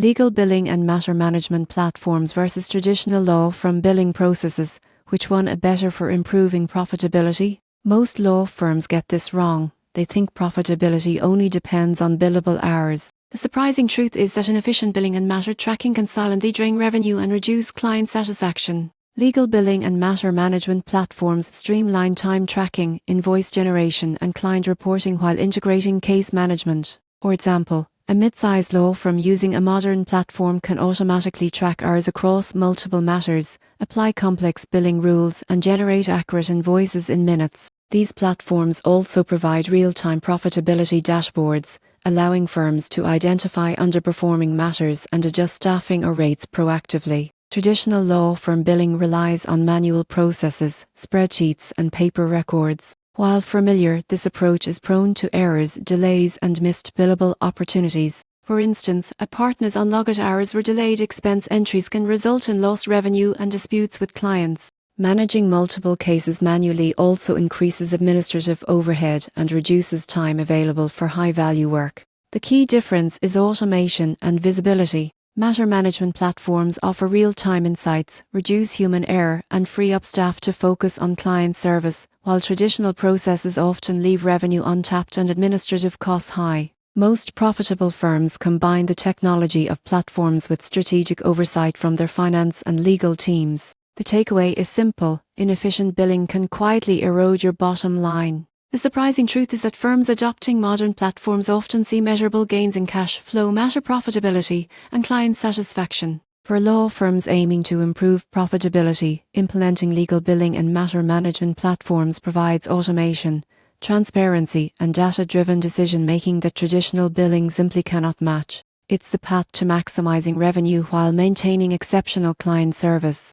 Legal billing and matter management platforms versus traditional law firm billing processes. Which one is better for improving profitability? Most law firms get this wrong. They think profitability only depends on billable hours. The surprising truth is that inefficient billing and matter tracking can silently drain revenue and reduce client satisfaction. Legal billing and matter management platforms streamline time tracking, invoice generation, and client reporting while integrating case management. For example, a mid-sized law firm using a modern platform can automatically track hours across multiple matters, apply complex billing rules, and generate accurate invoices in minutes. These platforms also provide real-time profitability dashboards, allowing firms to identify underperforming matters and adjust staffing or rates proactively. Traditional law firm billing relies on manual processes, spreadsheets, and paper records. While familiar, this approach is prone to errors, delays, and missed billable opportunities. For instance, a partner's unlogged hours or delayed expense entries can result in lost revenue and disputes with clients. Managing multiple cases manually also increases administrative overhead and reduces time available for high-value work. The key difference is automation and visibility. Matter management platforms offer real-time insights, reduce human error, and free up staff to focus on client service, while traditional processes often leave revenue untapped and administrative costs high. Most profitable firms combine the technology of platforms with strategic oversight from their finance and legal teams. The takeaway is simple: inefficient billing can quietly erode your bottom line. The surprising truth is that firms adopting modern platforms often see measurable gains in cash flow, matter profitability, and client satisfaction. For law firms aiming to improve profitability, implementing legal billing and matter management platforms provides automation, transparency, and data-driven decision-making that traditional billing simply cannot match. It's the path to maximizing revenue while maintaining exceptional client service.